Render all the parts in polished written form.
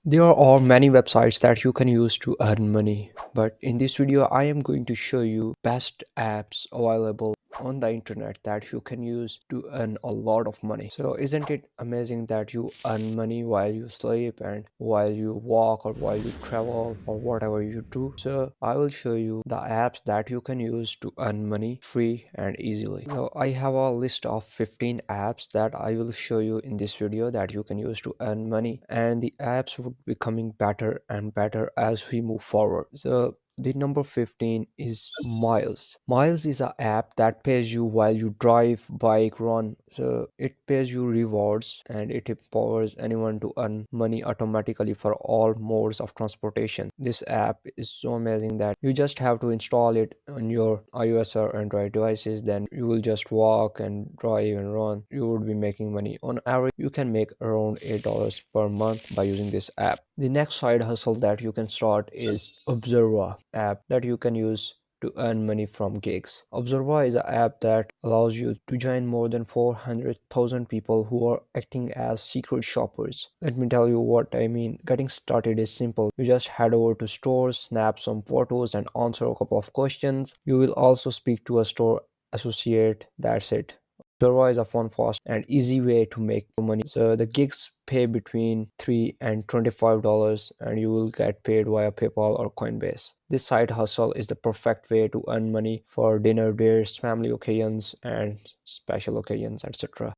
There are many websites that you can use to earn money, but in this video I am going to show you best apps available on the internet that you can use to earn a lot of money. So isn't it amazing that you earn money while you sleep and while you walk or while you travel or whatever you do? So I will show you the apps that you can use to earn money free and easily. So I have a list of 15 apps that I will show you in this video that you can use to earn money, and the apps would be becoming better and better as we move forward. So the number 15 is Miles. Miles is an app that pays you while you drive, bike, run. So it pays you rewards and it empowers anyone to earn money automatically for all modes of transportation. This app is so amazing that you just have to install it on your iOS or Android devices. Then you will just walk and drive and run. You would be making money. On average, you can make around $8 per month by using this app. The next side hustle that you can start is Observa app that you can use to earn money from gigs. Observa is an app that allows you to join more than 400,000 people who are acting as secret shoppers. Let me tell you what I mean. Getting started is simple. You just head over to stores, snap some photos, and answer a couple of questions. You will also speak to a store associate. That's it. Observa is a fun, fast, and easy way to make money. So the gigs pay between $3 and $25, and you will get paid via PayPal or Coinbase. This side hustle is the perfect way to earn money for dinner dates, family occasions, and special occasions, etc.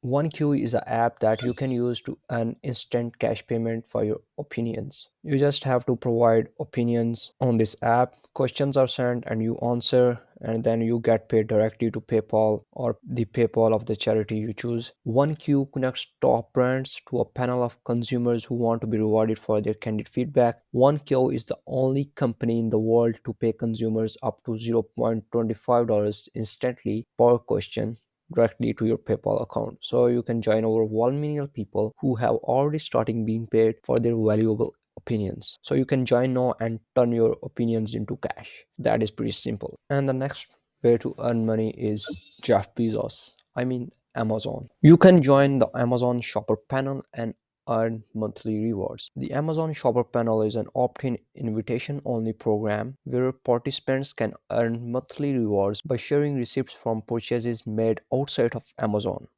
OneQueue is an app that you can use to earn instant cash payment for your opinions. You just have to provide opinions on this app. Questions are sent and you answer, and then you get paid directly to PayPal or the PayPal of the charity you choose. OneQueue connects top brands to a panel of consumers who want to be rewarded for their candid feedback. OneQueue is the only company in the world to pay consumers up to $0.25 instantly per question directly to your PayPal account. So you can join over 1 million people who have already started being paid for their valuable opinions. So you can join now and turn your opinions into cash. That is pretty simple. And the next way to earn money is Jeff Bezos. I mean Amazon. You can join the Amazon shopper panel and earn monthly rewards. The Amazon Shopper Panel is an opt-in invitation-only program where participants can earn monthly rewards by sharing receipts from purchases made outside of Amazon,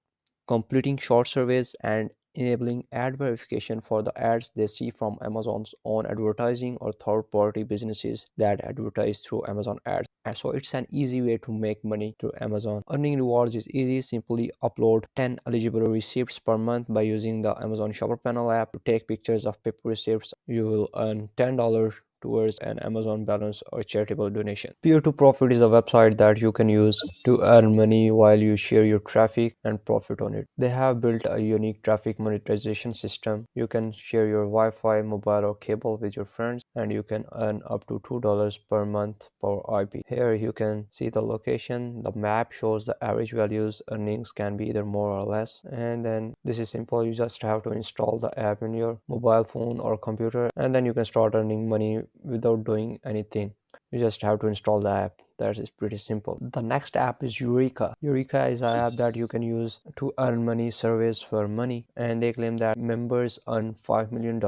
completing short surveys, and enabling ad verification for the ads they see from Amazon's own advertising or third-party businesses that advertise through Amazon ads. And so it's an easy way to make money through Amazon. Earning rewards is easy. Simply upload 10 eligible receipts per month by using the Amazon Shopper Panel app to take pictures of paper receipts. You will earn $10 towards an Amazon balance or charitable donation. Peer-to-Profit is a website that you can use to earn money while you share your traffic and profit on it. They have built a unique traffic monetization system. You can share your Wi-Fi, mobile or cable with your friends, and you can earn up to $2 per month per IP. Here you can see the location. The map shows the average values. Earnings can be either more or less. And then this is simple. You just have to install the app in your mobile phone or computer, and then you can start earning money without doing anything. You just have to install the app. That is pretty simple. The next app is Eureka. Eureka is an app that you can use to earn money, surveys for money, and they claim that members earn $5 million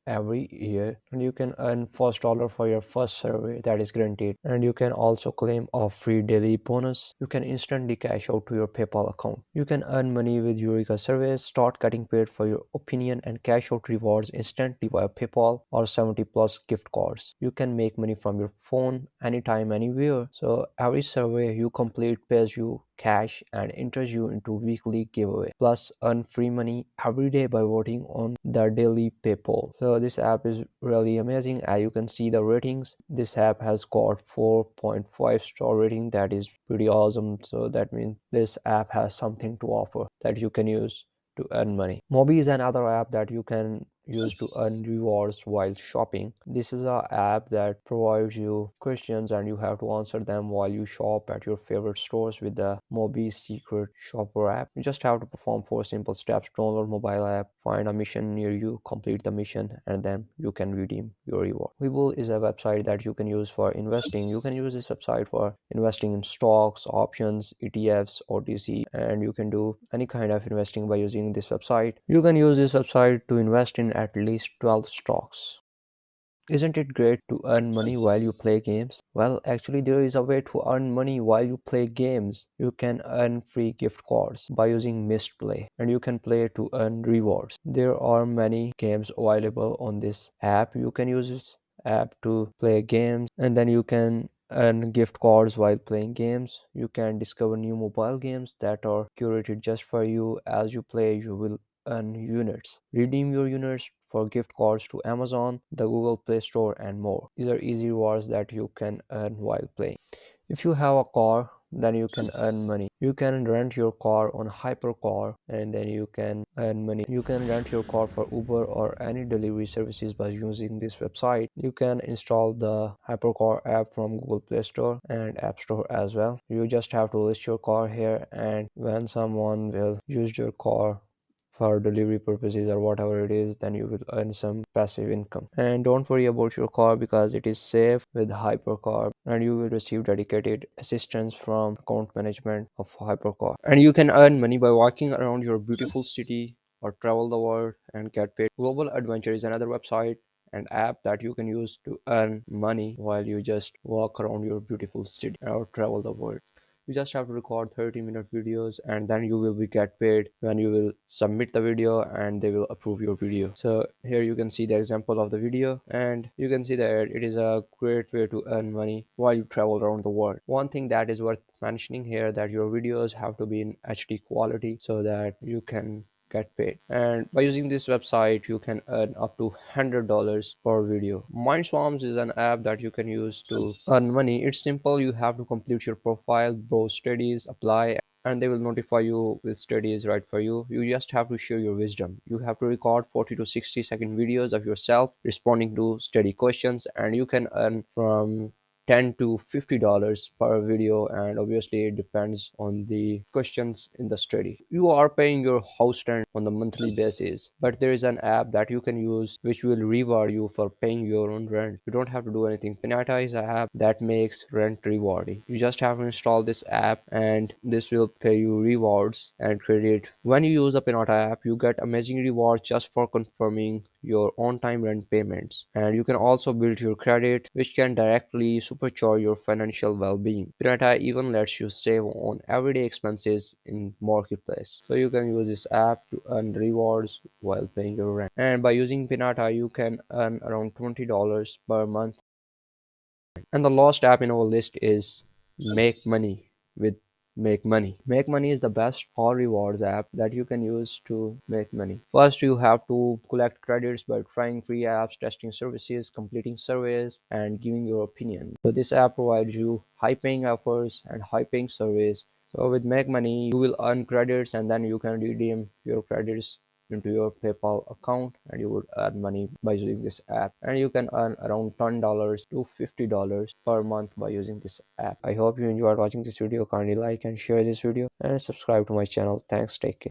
every year, and you can earn first dollar for your first survey. That is guaranteed. And you can also claim a free daily bonus. You can instantly cash out to your PayPal account. You can earn money with Eureka surveys, start getting paid for your opinion, and cash out rewards instantly via PayPal or 70 plus gift cards. You can make money from your phone anytime, anywhere. So every survey you complete pays you cash and enters you into weekly giveaway. Plus earn free money every day by voting on the daily pay poll. So this app is really amazing. As you can see the ratings, this app has got 4.5 star rating. That is pretty awesome. So that means this app has something to offer that you can use to earn money. Mobi is another app that you can use to earn rewards while shopping. This is an app that provides you questions and you have to answer them while you shop at your favorite stores with the Mobi Secret Shopper app. You just have to perform 4 simple steps: download mobile app, find a mission near you, complete the mission, and then you can redeem your reward. Webull is a website that you can use for investing. You can use this website for investing in stocks, options, ETFs, OTC, and you can do any kind of investing by using this website. You can use this website to invest in in at least 12 stocks. Isn't it great to earn money while you play games? Well, actually, there is a way to earn money while you play games. You can earn free gift cards by using missed play, and you can play to earn rewards. There are many games available on this app. You can use this app to play games, and then you can earn gift cards while playing games. You can discover new mobile games that are curated just for you. As you play, you will earn units. Redeem your units for gift cards to Amazon, the Google Play Store, and more. These are easy rewards that you can earn while playing. If you have a car, then you can earn money. You can rent your car on Hypercar and then you can earn money. You can rent your car for Uber or any delivery services by using this website. You can install the Hypercar app from Google Play Store and App Store as well. You just have to list your car here, and when someone will use your car for delivery purposes or whatever it is, then you will earn some passive income. And don't worry about your car because it is safe with Hypercar, and you will receive dedicated assistance from account management of Hypercar. And you can earn money by walking around your beautiful city or travel the world and get paid. Global Adventure is another website and app that you can use to earn money while you just walk around your beautiful city or travel the world. You just have to record 30-minute videos, and then you will be get paid when you will submit the video and they will approve your video. So here you can see the example of the video, and you can see that it is a great way to earn money while you travel around the world. One thing that is worth mentioning here, that your videos have to be in HD quality so that you can get paid. And by using this website, you can earn up to $100 per video. Mindswarms is an app that you can use to earn money. It's simple. You have to complete your profile, browse studies, apply, and they will notify you with studies right for you. You just have to share your wisdom. You have to record 40 to 60-second videos of yourself responding to study questions, and you can earn from $10 to $50 per video, and obviously it depends on the questions in the study. You are paying your house rent on the monthly basis, but there is an app that you can use which will reward you for paying your own rent. You don't have to do anything. Pinata is an app that makes rent rewarding. You just have to install this app, and this will pay you rewards and credit. When you use the Pinata app, you get amazing rewards just for confirming your on-time rent payments, and you can also build your credit, which can directly supercharge your financial well-being. Pinata even lets you save on everyday expenses in marketplace, so you can use this app to earn rewards while paying your rent. And by using Pinata, you can earn around $20 per month. And the last app in our list is Make Money with Make Money. Make Money is the best all rewards app that you can use to make money. First, you have to collect credits by trying free apps, testing services, completing surveys, and giving your opinion. So this app provides you high paying offers and high paying surveys. So with Make Money, you will earn credits, and then you can redeem your credits into your PayPal account, and you would earn money by using this app. And you can earn around $10 to $50 per month by using this app. I hope you enjoyed watching this video. Kindly like and share this video and subscribe to my channel. Thanks. Take care.